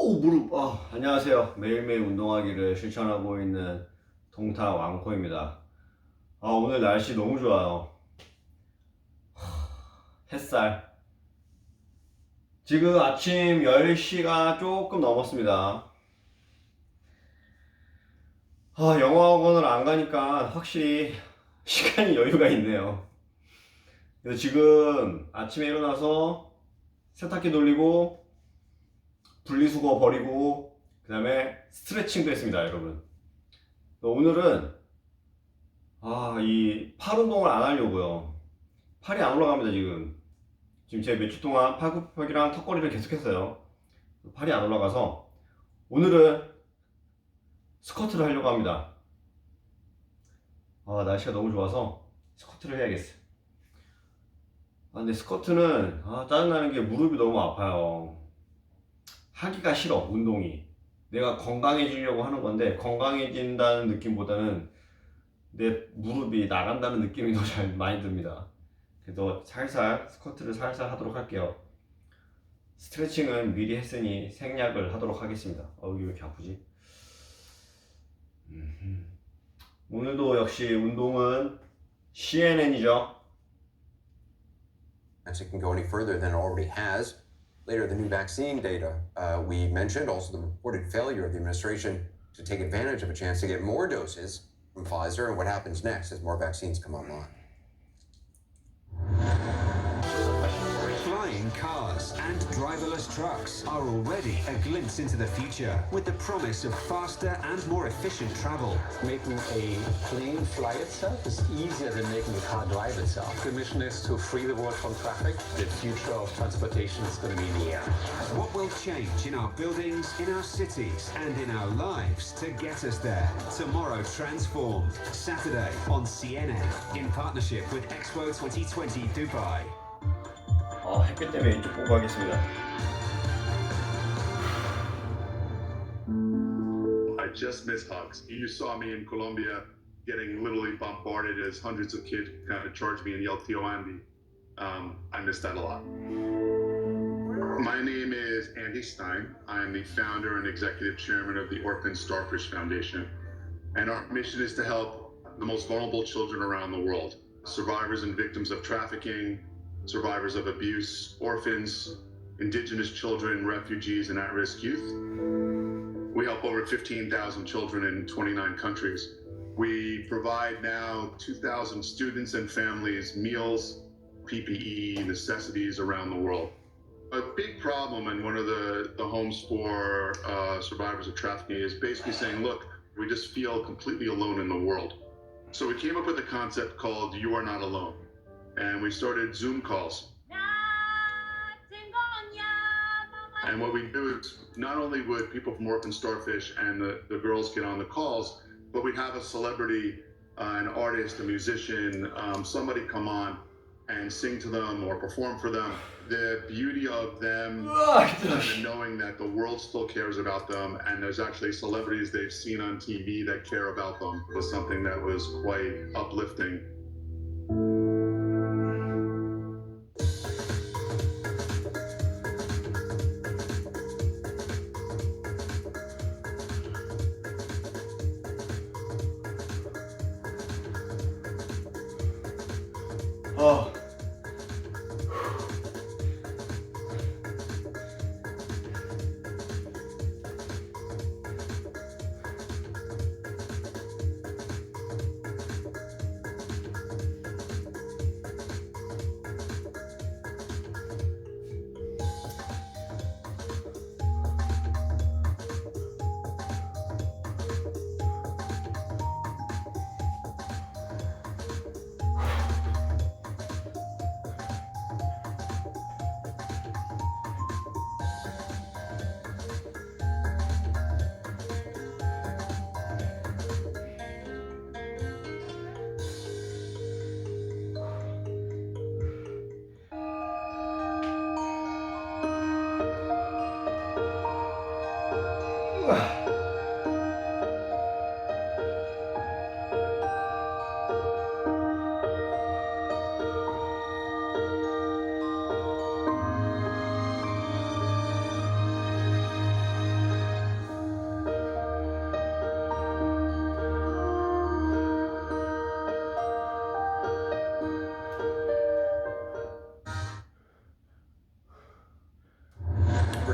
오, 무릎. 안녕하세요. 매일매일 운동하기를 실천하고 있는 동타 왕코입니다. 오늘 날씨 너무 좋아요. 햇살. 지금 아침 10시가 조금 넘었습니다. 영어학원을 안 가니까 확실히 시간이 여유가 있네요. 그래서 지금 아침에 일어나서 세탁기 돌리고 분리수거 버리고 그 다음에 스트레칭도 했습니다, 여러분. 오늘은 이 팔 운동을 안 하려고요. 팔이 안 올라갑니다, 지금. 지금 제가 며칠 동안 팔굽혀펴기랑 턱걸이를 계속했어요. 팔이 안 올라가서 오늘은 스쿼트를 하려고 합니다. 날씨가 너무 좋아서 스쿼트를 해야겠어요. 근데 스쿼트는 짜증나는 게 무릎이 너무 아파요. 하기가 싫어, 운동이. 내가 건강해지려고 하는 건데 건강해진다는 느낌보다는 내 무릎이 나간다는 느낌이 더 잘 많이 듭니다. 그래서 살살 스쿼트를 살살 하도록 할게요. 스트레칭은 미리 했으니 생략을 하도록 하겠습니다. 이게 왜 이렇게 아프지? 오늘도 역시 운동은 CNN이죠. It can go any further than it already has. Later, the new vaccine data we mentioned, also the reported failure of the administration to take advantage of a chance to get more doses from Pfizer, and what happens next as more vaccines come online. Flying cars and driverless trucks are already a glimpse into the future, with the promise of faster and more efficient travel. Making a plane fly itself is easier than making a car drive itself. The mission is to free the world from traffic. The future of transportation is going to be in the air. What will change in our buildings, in our cities, and in our lives to get us there? Tomorrow Transformed, Saturday on CNN, in partnership with Expo 2020 Dubai. 햇빛 때문에 이쪽 보고 하겠습니다. I just miss hugs. You saw me in Colombia getting literally bombarded as hundreds of kids kind of charged me and yelled Tio Andy. I miss that a lot. My name is Andy Stein. I'm the founder and executive chairman of the Orphan Starfish Foundation. And our mission is to help the most vulnerable children around the world, survivors and victims of trafficking, survivors of abuse, orphans, indigenous children, refugees, and at-risk youth. We help over 15,000 children in 29 countries. We provide now 2,000 students and families meals, PPE, necessities around the world. A big problem in one of the homes for survivors of trafficking is basically saying, look, we just feel completely alone in the world. So we came up with a concept called You Are Not Alone. And we started Zoom calls. And what we do is not only would people from Orphan Starfish and the girls get on the calls, but we'd have a celebrity, an artist, a musician, somebody come on and sing to them or perform for them. The beauty of them kind of knowing that the world still cares about them and there's actually celebrities they've seen on TV that care about them was something that was quite uplifting.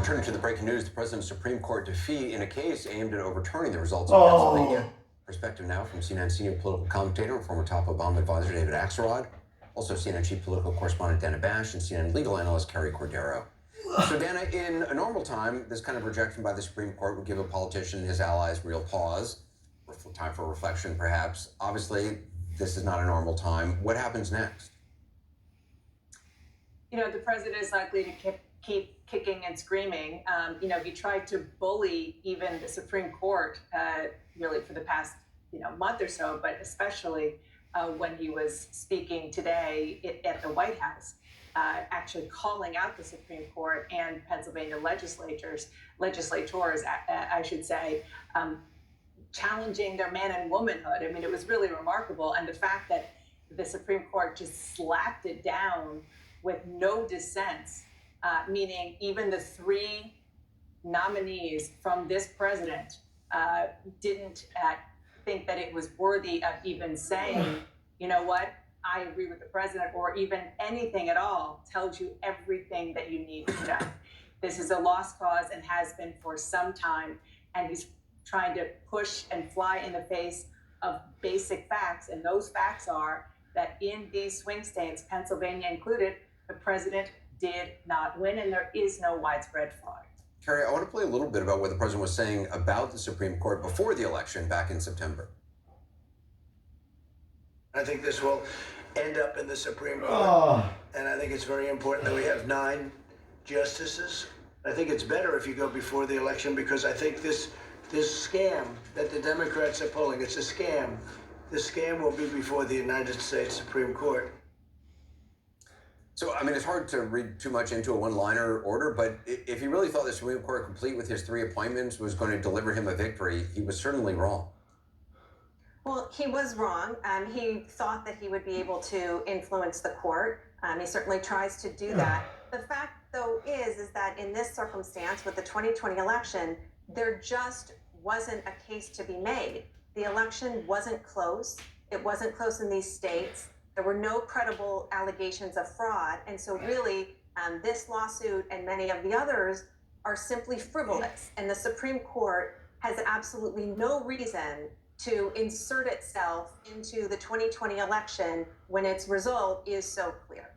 Returning to the breaking news, the president's Supreme Court defeat in a case aimed at overturning the results in Pennsylvania. Perspective now from CNN senior political commentator and former top Obama advisor David Axelrod. Also CNN chief political correspondent Dana Bash and CNN legal analyst Carrie Cordero. So Dana, in a normal time, this kind of rejection by the Supreme Court would give a politician and his allies real pause. Time for reflection, perhaps. Obviously, this is not a normal time. What happens next? You know, the president is likely to keep kicking and screaming. He tried to bully even the Supreme Court really for the past, month or so, but especially when he was speaking today at the White House, actually calling out the Supreme Court and Pennsylvania legislators, I should say, challenging their man and womanhood. I mean, it was really remarkable. And the fact that the Supreme Court just slapped it down with no dissents, meaning even the three nominees from this president didn't think that it was worthy of even saying, you know what, I agree with the president, or even anything at all, tells you everything that you need to know. This is a lost cause and has been for some time, and he's trying to push and fly in the face of basic facts. And those facts are that in these swing states, Pennsylvania included, the president did not win, and there is no widespread fraud. Carrie, I want to play a little bit about what the president was saying about the Supreme Court before the election back in September. I think this will end up in the Supreme Court. And I think it's very important that we have 9 justices. I think it's better if you go before the election, because I think this scam that the Democrats are pulling, it's a scam. The scam will be before the United States Supreme Court. So, I mean, it's hard to read too much into a one-liner order, but if he really thought the Supreme Court, complete with his 3 appointments, was going to deliver him a victory, he was certainly wrong. Well, he was wrong. He thought that he would be able to influence the court. He certainly tries to do that. The fact, though, is that in this circumstance, with the 2020 election, there just wasn't a case to be made. The election wasn't close. It wasn't close in these states. There were no credible allegations of fraud. And so really, this lawsuit and many of the others are simply frivolous. And the Supreme Court has absolutely no reason to insert itself into the 2020 election when its result is so clear.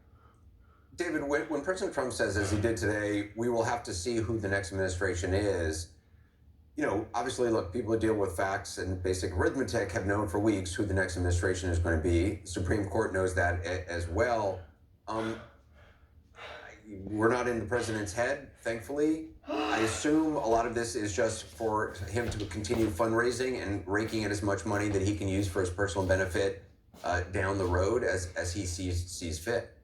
David, when President Trump says, as he did today, we will have to see who the next administration is, obviously, look, people who deal with facts and basic arithmetic have known for weeks who the next administration is going to be. The Supreme Court knows that as well. We're not in the president's head, thankfully. I assume a lot of this is just for him to continue fundraising and raking in as much money that he can use for his personal benefit down the road as he sees fit.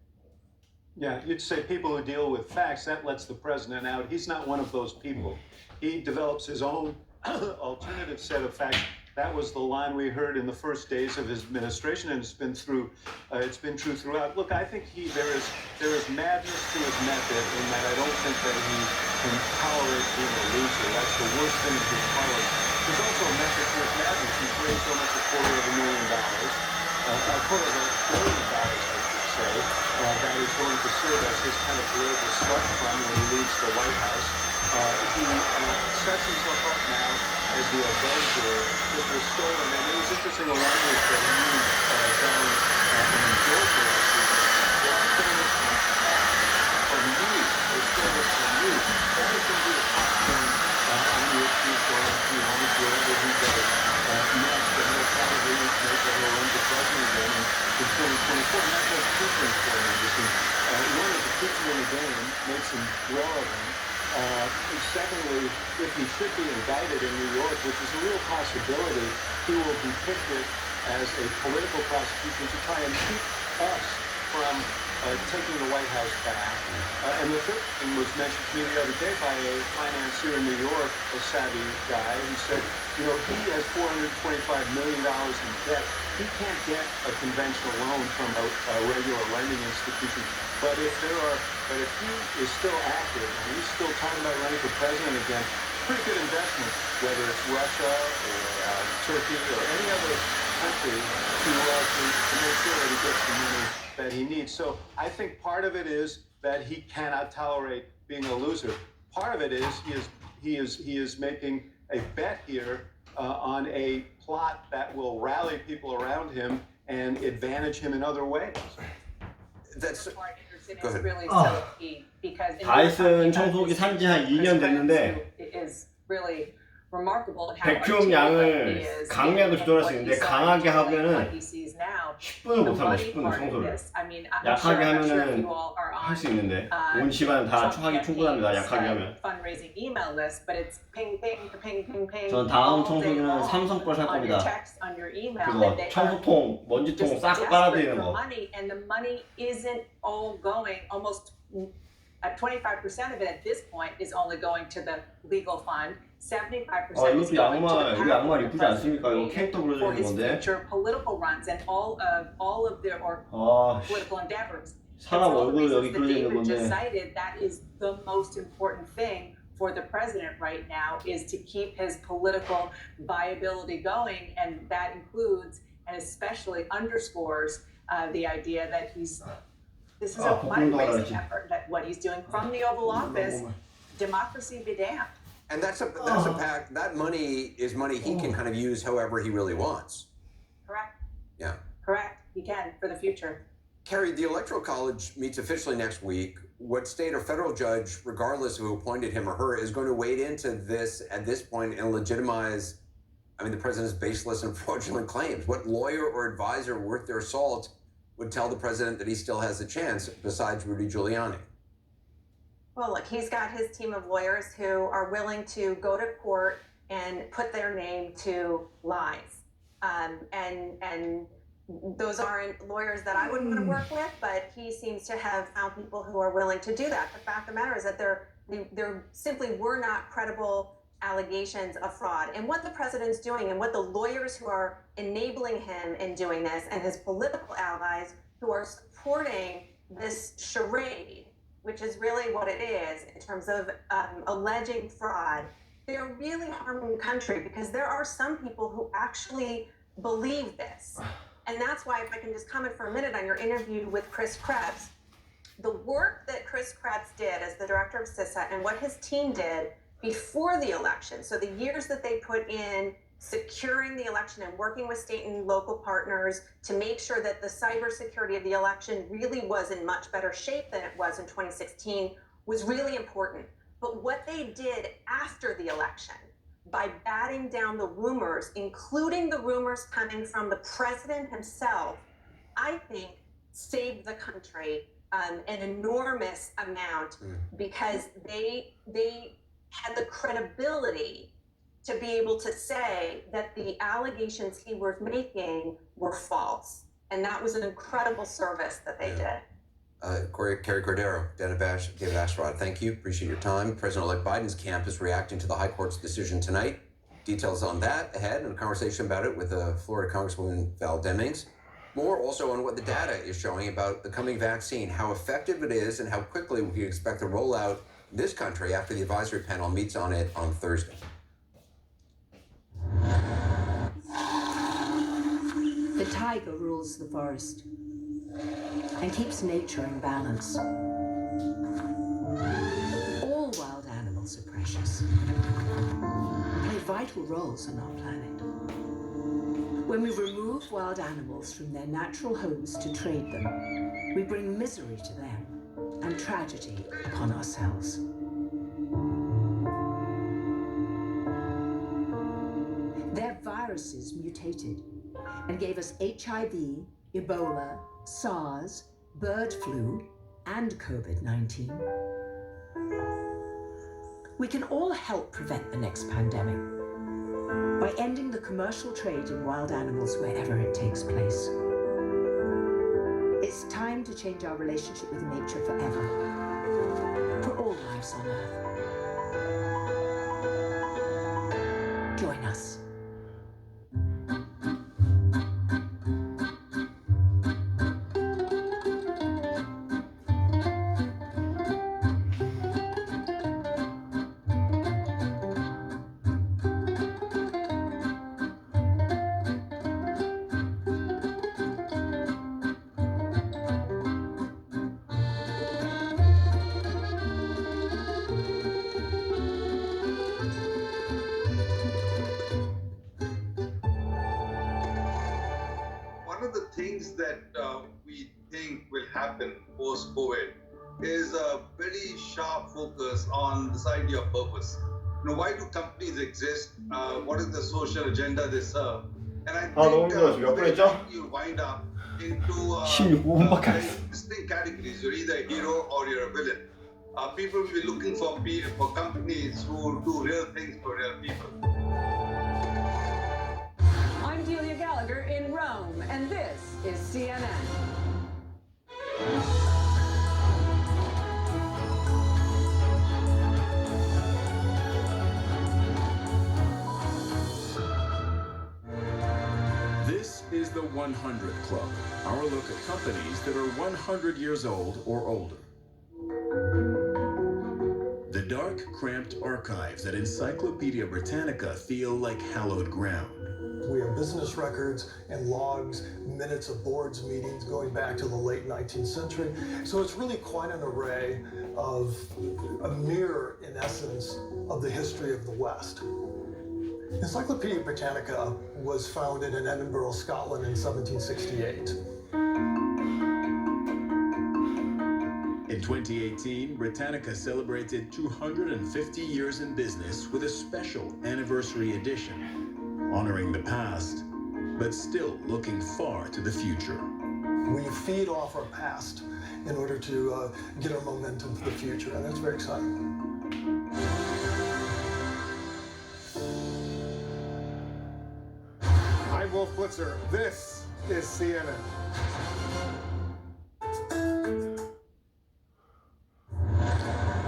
Yeah, you'd say people who deal with facts, that lets the president out. He's not one of those people. He develops his own alternative set of facts. That was the line we heard in the first days of his administration, and it's been true throughout. Look, I think there is madness to his method in that I don't think that he can tolerate being a loser. That's the worst thing he can tolerate. There's also a method to his madness. He's raised almost $250 million, I should say, that is going to serve as his kind of political slush fund when he leaves the White House. He sets himself up now as the avenger that was stolen. And it was interesting the language that he used down in Georgia last week. They're stolen from you. They stole it from you. That is going to be the platform on which he's going to launch whatever he does next. And he'll probably make that he'll run for president again in 2024. And that's what's different for him. One is the people in the game makes him relevant. Secondly, if he should be indicted in New York, which is a real possibility, he will depict it as a political prosecution to try and keep us from taking the White House back. And the third thing was mentioned to me the other day by a financier in New York, a savvy guy, who said, he has $425 million in debt. He can't get a conventional loan from a regular lending institution. But if he is still active and he's still talking about running for president again, pretty good investment, whether it's Russia or Turkey or any other country, to make sure that he gets the money that he needs. So I think part of it is that he cannot tolerate being a loser. part of it is he is making a bet here on a plot that will rally people around him and advantage him in other ways. That's Part Anderson Go is ahead. really so key because in 다이슨 talking about 청소기 this, 산지 한 Chris 2년 Krebs, 됐는데 who is really remarkable at how 백큐움 articulate 양을 he is 강약을 and 조절할 수 what he 있는데 saw 강하게 and what 하면은 he sees now. 10분을 The 못합니다. money 10분 part of 청소를. this, I mean, I'm 약하게 not sure if 하면은 you all are 할 on 수 있는데 온 집안 다 하기 충분합니다. 약하게 하면. fundraising email list, but it's ping, ping, ping, ping, ping. 전 다음 all day 청소기는 long 삼성 걸 살 on your 겁니다. text, on your email, 그거 and they are 청소통, 먼지통 just 싹 desperate 빨아들이는 for 거. money, and the money isn't all going. Almost at 25% of it at this point is only going to the legal fund. 75% is 이것도 going to 양말, the 우리 양말 PAC 이쁘지 that 않습니까? 이거 the 캐릭터 president 그려져 for 있는 his 건데. future political runs and all of their 아, political endeavors. 사람 And for all the 얼굴 reasons 여기 that 그려져 있는 David just 건데. cited, that is the most important thing for the president right now is to keep his political viability going, and that includes and especially underscores the idea that this is a money-raising effort, that what he's doing from the Oval Office, democracy be damned. And that's a pact. That money is money he can kind of use however he really wants. Correct? Yeah. Correct, he can, for the future. Carrie, the Electoral College meets officially next week. What state or federal judge, regardless of who appointed him or her, is going to wade into this at this point and legitimize, the president's baseless and fraudulent claims? What lawyer or advisor worth their salt would tell the president that he still has a chance besides Rudy Giuliani? Well, look, he's got his team of lawyers who are willing to go to court and put their name to lies. And those aren't lawyers that I would want to work with, but he seems to have found people who are willing to do that. The fact of the matter is that there simply were not credible allegations of fraud. And what the president's doing and what the lawyers who are enabling him in doing this and his political allies who are supporting this charade, which is really what it is in terms of alleging fraud, they're really harming the country because there are some people who actually believe this. And that's why, if I can just comment for a minute on your interview with Chris Krebs, the work that Chris Krebs did as the director of CISA and what his team did before the election, so the years that they put in securing the election and working with state and local partners to make sure that the cybersecurity of the election really was in much better shape than it was in 2016 was really important. But what they did after the election, by batting down the rumors, including the rumors coming from the president himself, I think saved the country an enormous amount because they had the credibility to be able to say that the allegations he was making were false. And that was an incredible service that they did. Carrie Cordero, David Axelrod, thank you. Appreciate your time. President-elect Biden's camp is reacting to the High Court's decision tonight. Details on that ahead and a conversation about it with Florida Congresswoman Val Demings. More also on what the data is showing about the coming vaccine, how effective it is, and how quickly we can expect to roll out in this country after the advisory panel meets on it on Thursday. The tiger rules the forest and keeps nature in balance. All wild animals are precious, play vital roles on our planet. When we remove wild animals from their natural homes to trade them, we bring misery to them and tragedy upon ourselves. Their viruses mutated and gave us HIV, Ebola, SARS, bird flu, and COVID-19. We can all help prevent the next pandemic by ending the commercial trade in wild animals wherever it takes place. It's time to change our relationship with nature forever, for all lives on Earth. Join us. happen post-COVID is a very sharp focus on this idea of purpose. Why do companies exist? What is the social agenda they serve? And I 너무 think 힘들어. 지금 몇 분 했죠? you wind up into 16분밖에 안 했어. distinct categories. You're either a hero or you're a villain. People will be looking for companies who do real things for real people. I'm Delia Gallagher in Rome, and this is CNN. This is the 100 Club, our look at companies that are 100 years old or older. The dark, cramped archives at Encyclopedia Britannica feel like hallowed ground. We have business records and logs, minutes of boards meetings going back to the late 19th century. So it's really quite an array of a mirror, in essence, of the history of the West. Encyclopedia Britannica was founded in Edinburgh, Scotland in 1768. In 2018, Britannica celebrated 250 years in business with a special anniversary edition, honoring the past, but still looking far to the future. We feed off our past in order to get our momentum for the future, and that's very exciting. I'm Wolf Blitzer. This is CNN.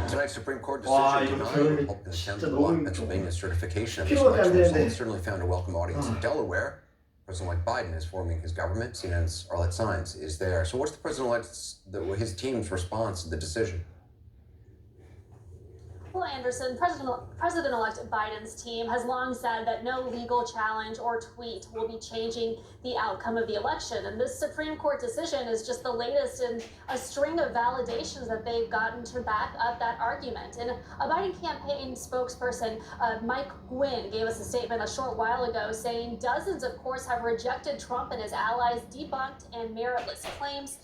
Tonight's Supreme Court 와, decision 이거 denying 들으니 Republican 진짜 attempt to 너무 block Pennsylvania's certification of this 피부가 안 election 되는데. result certainly found a welcome audience in Delaware. President-elect Biden is forming his government. CNN's Arlette Saenz is there. So what's the president-elect's, his team's response to the decision? Well, Anderson, President-elect Biden's team has long said that no legal challenge or tweet will be changing the outcome of the election. And this Supreme Court decision is just the latest in a string of validations that they've gotten to back up that argument. And a Biden campaign spokesperson, Mike Gwynn, gave us a statement a short while ago saying dozens, of course, have rejected Trump and his allies' debunked and meritless claims.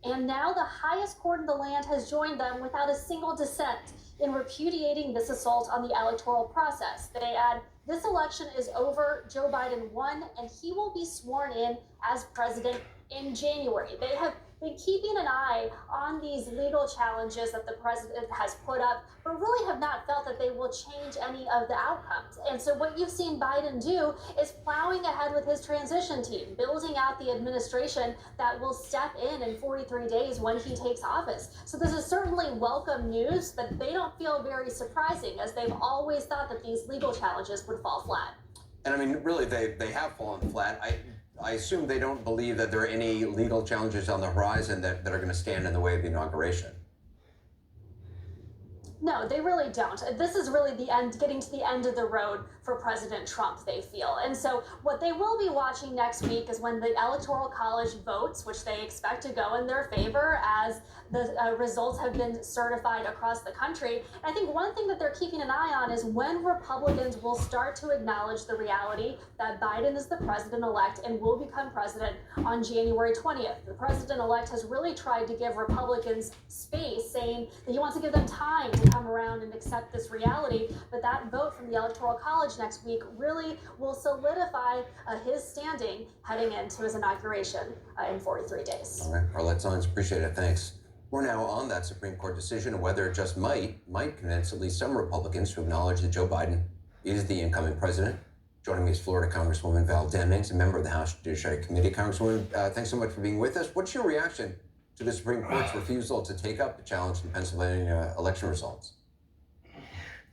And now the highest court in the land has joined them without a single dissent in repudiating this assault on the electoral process. They add, this election is over, Joe Biden won, and he will be sworn in as president in January. They have been keeping an eye on these legal challenges that the president has put up, but really have not felt that they will change any of the outcomes. And so what you've seen Biden do is plowing ahead with his transition team, building out the administration that will step in 43 days when he takes office. So this is certainly welcome news, but they don't feel very surprising, as they've always thought that these legal challenges would fall flat. And I mean, really, they have fallen flat. I assume they don't believe that there are any legal challenges on the horizon that are going to stand in the way of the inauguration. No, they really don't. This is really the end, getting to the end of the road for President Trump, they feel. And so what they will be watching next week is when the Electoral College votes, which they expect to go in their favor as the results have been certified across the country. And I think one thing that they're keeping an eye on is when Republicans will start to acknowledge the reality that Biden is the president-elect and will become president on January 20th. The president-elect has really tried to give Republicans space, saying that he wants to give them time to come around and accept this reality. But that vote from the Electoral College next week really will solidify his standing heading into his inauguration in 43 days. All right, Arlette Saenz, appreciate it. Thanks. We're now on that Supreme Court decision and whether it just might convince at least some Republicans to acknowledge that Joe Biden is the incoming president. Joining me is Florida Congresswoman Val Demings, a member of the House Judiciary Committee. Congresswoman, thanks so much for being with us. What's your reaction to the Supreme Court's refusal to take up the challenge to the Pennsylvania election results?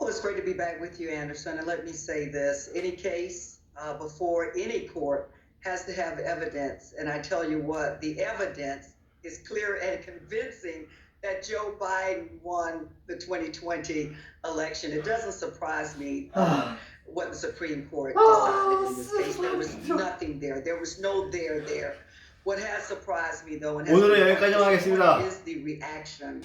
Well, it's great to be back with you, Anderson. And let me say this, any case before any court has to have evidence. And I tell you what, the evidence is clear and convincing that Joe Biden won the 2020 election. It doesn't surprise me what the Supreme Court decided in this case. There was nothing there. There was no there. What has surprised me, though, and has 오늘은 여기까지만 하겠습니다. is the reaction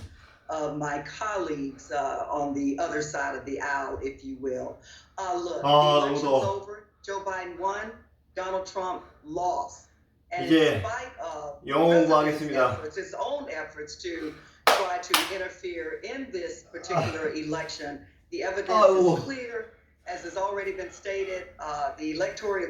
of my colleagues on the other side of the aisle, if you will. Look, the election's over. Joe Biden won. Donald Trump lost. And 이제 in spite of 영어 공부하겠습니다. efforts, his own efforts to try to interfere in this particular election, the evidence is clear, as has already been stated. The electoral